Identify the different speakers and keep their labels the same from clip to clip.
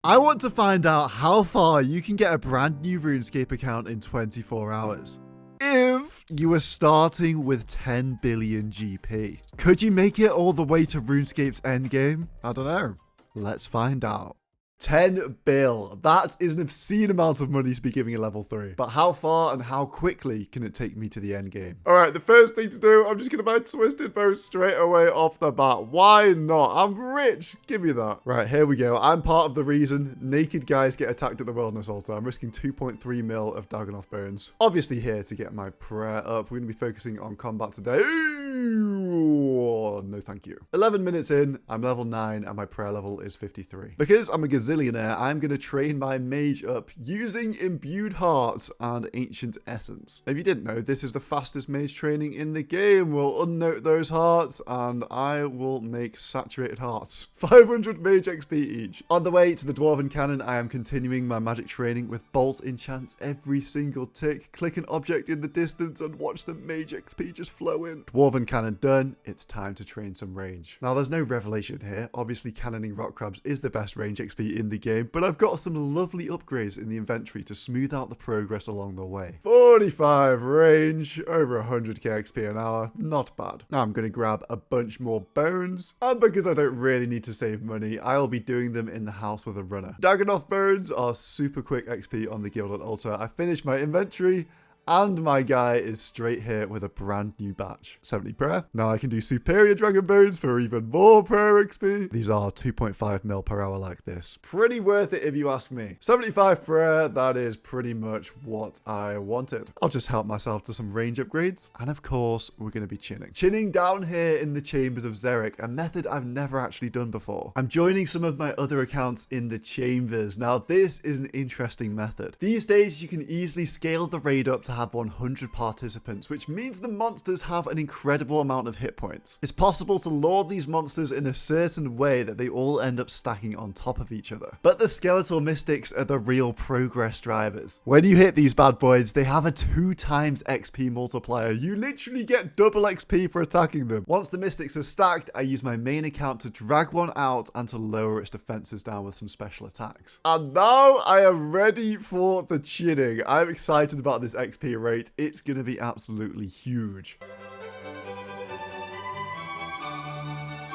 Speaker 1: I want to find out how far you can get a brand new RuneScape account in 24 hours. If you were starting with 10 billion GP, could you make it all the way to RuneScape's endgame? I don't know. Let's find out. 10 bill. That is an obscene amount of money to be giving a level 3. But how far and how quickly can it take me to the end game? Alright, the first thing to do, I'm just going to buy Twisted Bow straight away off the bat. Why not? I'm rich. Give me that. Right, here we go. I'm part of the reason naked guys get attacked at the Wilderness Altar. I'm risking 2.3 mil of Dagonoth bones. Obviously here to get my prayer up. We're going to be focusing on combat today. Ooh, no thank you. 11 minutes in, I'm level 9 and my prayer level is 53. Because I'm a gazillionaire, I'm going to train my mage up using imbued hearts and ancient essence. If you didn't know, this is the fastest mage training in the game. We'll unnote those hearts and I will make saturated hearts. 500 mage XP each. On the way to the Dwarven Cannon, I am continuing my magic training with bolt enchants every single tick. Click an object in the distance and watch the mage XP just flow in. Dwarven Cannon done, it's time to train some range. Now there's no revelation here, obviously cannoning rock crabs is the best range XP in the game, but I've got some lovely upgrades in the inventory to smooth out the progress along the way. 45 range, over 100k XP an hour, not bad. Now I'm going to grab a bunch more bones, and because I don't really need to save money, I'll be doing them in the house with a runner. Dagonoth bones are super quick XP on the Gilded Altar. I finished my inventory, and my guy is straight here with a brand new batch. 70 prayer. Now I can do superior dragon bones for even more prayer XP. These are 2.5 mil per hour like this. Pretty worth it if you ask me. 75 prayer, that is pretty much what I wanted. I'll just help myself to some range upgrades. And of course, we're going to be chinning. Chinning down here in the chambers of Xeric, a method I've never actually done before. I'm joining some of my other accounts in the chambers. Now this is an interesting method. These days you can easily scale the raid up to have 100 participants, which means the monsters have an incredible amount of hit points. It's possible to lure these monsters in a certain way that they all end up stacking on top of each other. But the skeletal mystics are the real progress drivers. When you hit these bad boys, they have a 2 times XP multiplier. You literally get double XP for attacking them. Once the mystics are stacked, I use my main account to drag one out and to lower its defenses down with some special attacks. And now I am ready for the chinning. I'm excited about this XP rate. It's gonna be absolutely huge.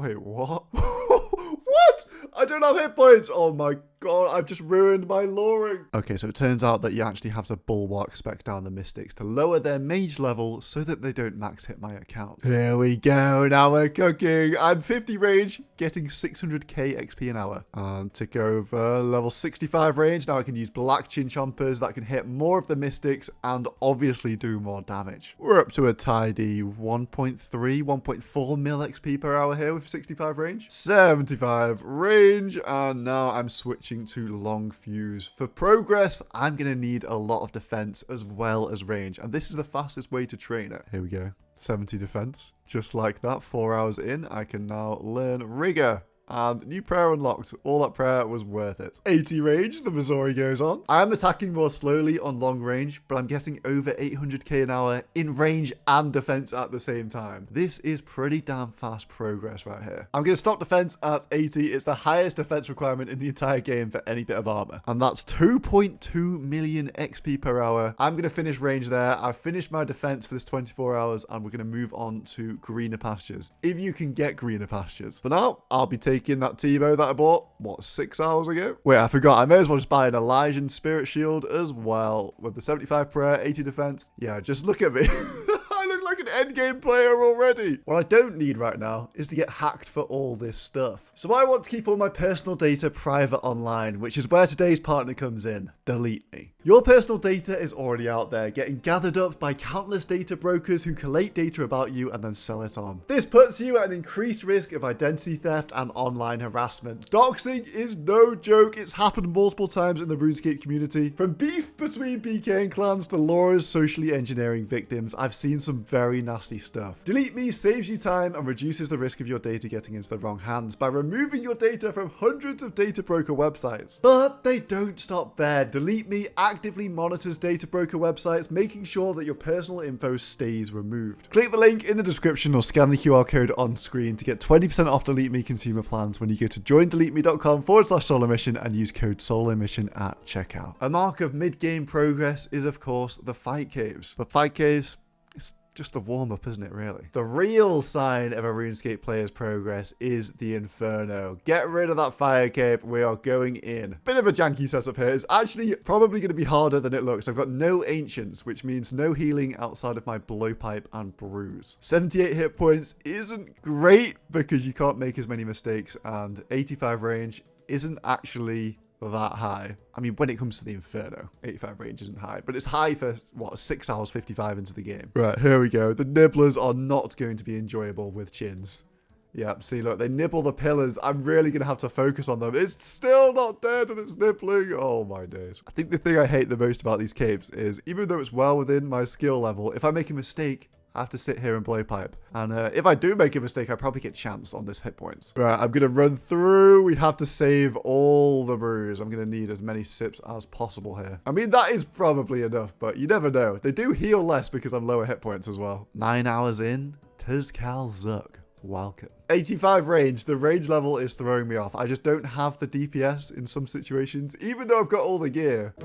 Speaker 1: Wait, what? What? I don't have hit points. Oh my god, I've just ruined my luring. Okay, so it turns out that you actually have to bulwark spec down the mystics to lower their mage level so that they don't max hit my account. Here we go, now we're cooking. I'm 50 range, getting 600k XP an hour. And tick over level 65 range. Now I can use black chin chompers that can hit more of the mystics and obviously do more damage. We're up to a tidy 1.3, 1.4 mil XP per hour here with 65 range. 75 range, and now I'm switching to long fuse. For progress, I'm going to need a lot of defense as well as range, and this is the fastest way to train it. Here we go. 70 defense. Just like that, 4 hours in, I can now learn rigor. And new prayer unlocked. All that prayer was worth it. 80 range, the Missouri goes on. I am attacking more slowly on long range, but I'm getting over 800k an hour in range and defense at the same time. This is pretty damn fast progress right here. I'm going to stop defense at 80. It's the highest defense requirement in the entire game for any bit of armor. And that's 2.2 million XP per hour. I'm going to finish range there. I've finished my defense for this 24 hours, and we're going to move on to greener pastures. If you can get greener pastures. For now, I'll be taking that T-bow that I bought, what, 6 hours ago? Wait, I forgot. I may as well just buy an Elysian Spirit Shield as well with the 75 prayer, 80 defense. Yeah, just look at me. I look like an endgame player already. What I don't need right now is to get hacked for all this stuff. So I want to keep all my personal data private online, which is where today's partner comes in. Delete me. Your personal data is already out there, getting gathered up by countless data brokers who collate data about you and then sell it on. This puts you at an increased risk of identity theft and online harassment. Doxing is no joke. It's happened multiple times in the RuneScape community. From beef between PK and clans to Laura's socially engineering victims, I've seen some very nasty nasty stuff. Delete Me saves you time and reduces the risk of your data getting into the wrong hands by removing your data from hundreds of data broker websites. But they don't stop there. Delete Me actively monitors data broker websites, making sure that your personal info stays removed. Click the link in the description or scan the QR code on screen to get 20% off Delete Me consumer plans when you go to joindeleteme.com/solomission and use code solomission at checkout. A mark of mid-game progress is, of course, the fight caves. But fight caves, it's just a warm-up, isn't it, really? The real sign of a RuneScape player's progress is the Inferno. Get rid of that fire cape. We are going in. Bit of a janky setup here. It's actually probably going to be harder than it looks. I've got no Ancients, which means no healing outside of my Blowpipe and Bruise. 78 hit points isn't great because you can't make as many mistakes, and 85 range isn't actually that high. I mean, when it comes to the Inferno, 85 range isn't high, but it's high for, what, 6 hours 55 into the game. Right, here we go. The nibblers are not going to be enjoyable with chins. Yep, see, look, they nibble the pillars. I'm really going to have to focus on them. It's still not dead and it's nibbling. Oh, my days. I think the thing I hate the most about these caves is, even though it's well within my skill level, if I make a mistake, I have to sit here and Blowpipe. And if I do make a mistake, I probably get chanced on this hit points. Right, I'm going to run through. We have to save all the brews. I'm going to need as many sips as possible here. I mean, that is probably enough, but you never know. They do heal less because I'm lower hit points as well. 9 hours in, Tizkal Zuk. Welcome. 85 range. The range level is throwing me off. I just don't have the DPS in some situations, even though I've got all the gear.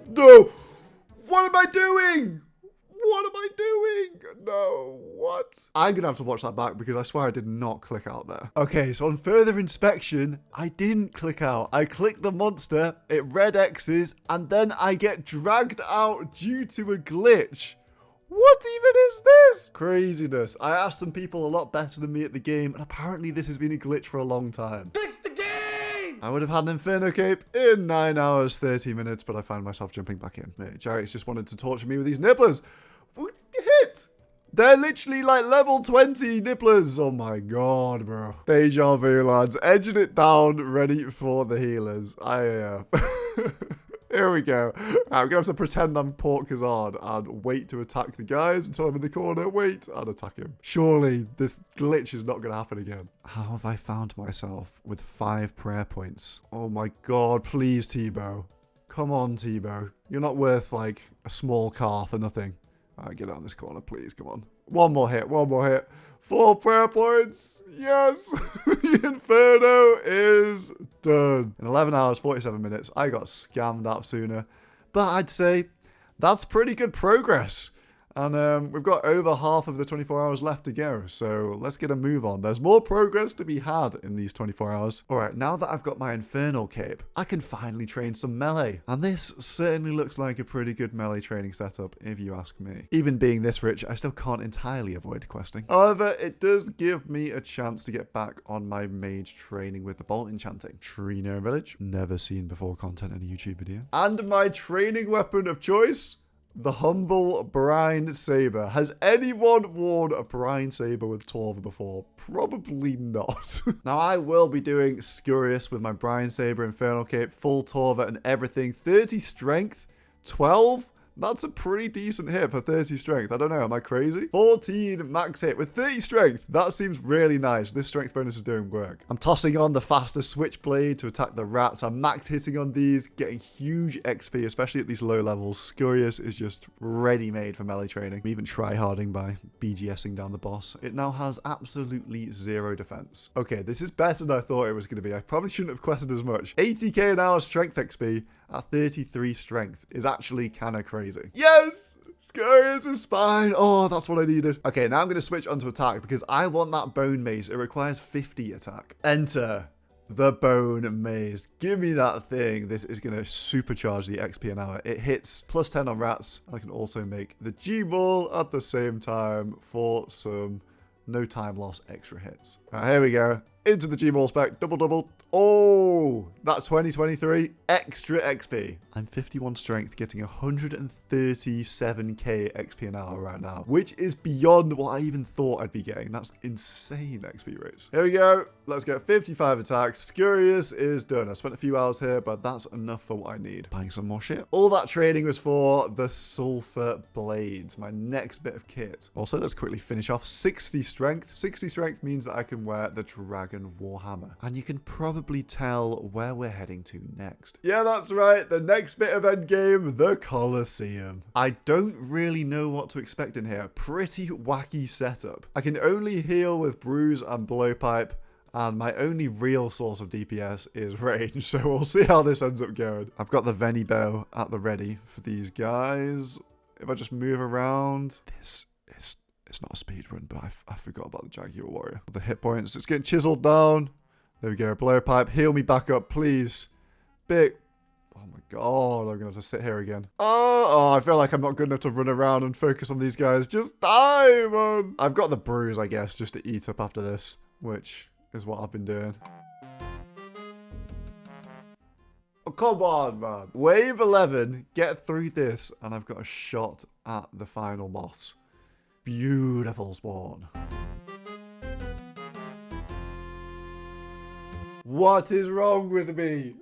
Speaker 1: No! What am I doing? What am I doing? No, what? I'm going to have to watch that back because I swear I did not click out there. Okay, so on further inspection, I didn't click out. I clicked the monster, it red X's, and then I get dragged out due to a glitch. What even is this? Craziness. I asked some people a lot better than me at the game, and apparently this has been a glitch for a long time. Fix the game! I would have had an Inferno cape in 9 hours, 30 minutes, but I found myself jumping back in. Mate, Jarek's just wanted to torture me with these nibblers. What hit? They're literally like level 20 nibblers. Oh my god, bro. Deja vu, lads. Edging it down, ready for the healers. Here we go. I'm going to have to pretend I'm Port Kazan and wait to attack the guys until I'm in the corner. Wait and attack him. Surely this glitch is not going to happen again. How have I found myself with 5 prayer points? Oh my god, please, Tebow. Come on, Tebow. You're not worth like a small car for nothing. Alright, get out of this corner, please. Come on. One more hit. 4 prayer points. Yes. The Inferno is done. In 11 hours, 47 minutes, I got scammed out sooner. But I'd say that's pretty good progress. And we've got over half of the 24 hours left to go. So let's get a move on. There's more progress to be had in these 24 hours. All right, now that I've got my Infernal cape, I can finally train some melee. And this certainly looks like a pretty good melee training setup, if you ask me. Even being this rich, I still can't entirely avoid questing. However, it does give me a chance to get back on my mage training with the bolt enchanting. Trino Village, never seen before content in a YouTube video. And my training weapon of choice, the humble Brine Saber. Has anyone worn a Brine Saber with Torva before? Probably not. Now, I will be doing Scurious with my Brine Saber, Infernal Cape, full Torva and everything. 30 strength, 12? That's a pretty decent hit for 30 strength. I don't know, am I crazy? 14 max hit with 30 strength. That seems really nice. This strength bonus is doing work. I'm tossing on the faster switchblade to attack the rats. I'm max hitting on these, getting huge XP, especially at these low levels. Scurious is just ready-made for melee training. I'm even try-harding by BGSing down the boss. It now has absolutely 0 defense. Okay, this is better than I thought it was going to be. I probably shouldn't have quested as much. 80k an hour strength XP at 33 strength is actually kind of crazy. Yes! Scurious is fine. Oh, that's what I needed. Okay, now I'm going to switch onto attack because I want that bone mace. It requires 50 attack. Enter the bone mace. Give me that thing. This is going to supercharge the XP an hour. It hits plus 10 on rats. I can also make the G-ball at the same time for some no time loss extra hits. All right, here we go. into the Gmaul spec, double. Oh, that 2023 extra XP. I'm 51 strength, getting 137k XP an hour right now, which is beyond what I even thought I'd be getting. That's insane XP rates. Here we go. Let's get 55 attacks. Scurious is done. I spent a few hours here, but that's enough for what I need. Buying some more shit. All that training was for the Sulfur Blades, my next bit of kit. Also, let's quickly finish off 60 strength. 60 strength means that I can wear the Dragon Warhammer. And you can probably tell where we're heading to next. Yeah, that's right. The next bit of endgame, the Colosseum. I don't really know what to expect in here. Pretty wacky setup. I can only heal with Bruise and Blowpipe, and my only real source of DPS is range, so we'll see how this ends up going. I've got the Veni Bow at the ready for these guys. If I just move around, this is, it's not a speed run, but I forgot about the Jaguar Warrior. The hit points, it's getting chiseled down. There we go, Blowpipe, heal me back up, please. Big. Oh my god, I'm going to have to sit here again. Oh, I feel like I'm not good enough to run around and focus on these guys. Just die, man. I've got the Bruise, I guess, just to eat up after this, which is what I've been doing. Oh, come on, man. Wave 11, get through this, and I've got a shot at the final boss. Beautiful spawn. What is wrong with me?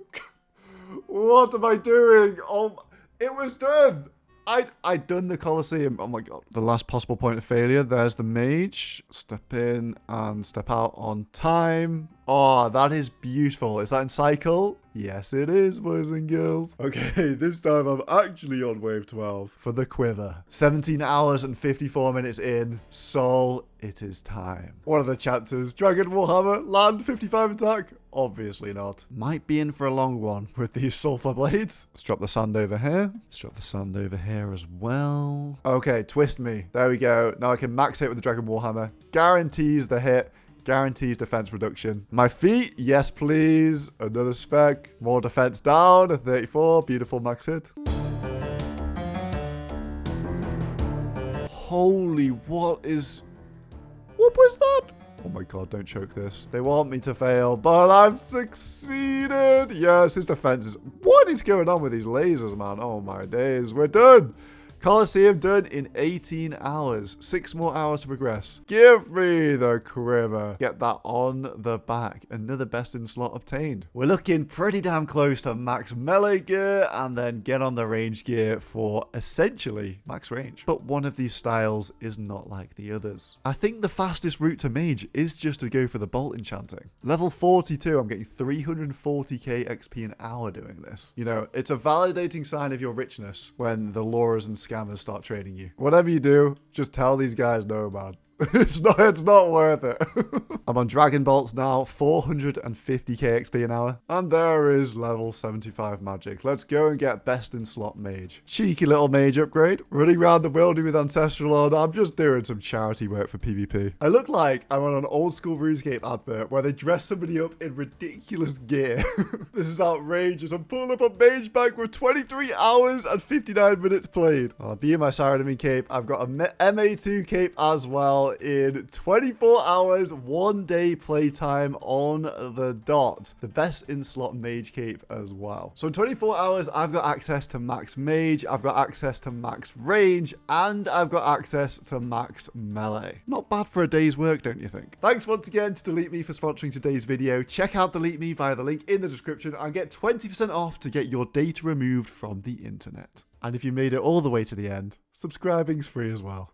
Speaker 1: What am I doing? Oh, it was done. I'd done the Colosseum. Oh my god. The last possible point of failure. There's the mage. Step in and step out on time. Oh, that is beautiful. Is that in cycle? Yes, it is, boys and girls. Okay, this time I'm actually on wave 12 for the quiver. 17 hours and 54 minutes in. Soul, it is time. What are the chances? Dragon Warhammer, land 55 attack? Obviously not. Might be in for a long one with these Sulfur Blades. Let's drop the sand over here. Let's drop the sand over here as well. Okay, twist me. There we go. Now I can max hit with the Dragon Warhammer. Guarantees the hit. Guarantees defense reduction. My feet, yes please. Another spec. More defense down. A 34. Beautiful max hit. Holy, what was that? Oh my god, don't choke this. They want me to fail, but I've succeeded. Yes, his defense is... What is going on with these lasers, man? Oh my days. We're done. Colosseum done in 18 hours. 6 more hours to progress. Give me the quiver. Get that on the back. Another best in slot obtained. We're looking pretty damn close to max melee gear and then get on the range gear for essentially max range. But one of these styles is not like the others. I think the fastest route to mage is just to go for the bolt enchanting. Level 42, I'm getting 340k XP an hour doing this. You know, it's a validating sign of your richness when the lures and scammers start trading you. Whatever you do, just tell these guys no, man. It's not worth it. I'm on Dragon Bolts now, 450k XP an hour. And there is level 75 magic. Let's go and get best in slot mage. Cheeky little mage upgrade. Running around the wilderness with Ancestral on. I'm just doing some charity work for PvP. I look like I'm on an old school Runescape advert where they dress somebody up in ridiculous gear. This is outrageous. I'm pulling up a mage bank with 23 hours and 59 minutes played. I'll be in my Saradamine cape. I've got a MA2 cape as well. In 24 hours, 1 day playtime on the dot. The best in slot mage cape as well. So in 24 hours, I've got access to max mage, I've got access to max range, and I've got access to max melee. Not bad for a day's work, don't you think? Thanks once again to Delete Me for sponsoring today's video. Check out Delete Me via the link in the description and get 20% off to get your data removed from the internet. And if you made it all the way to the end, subscribing's free as well.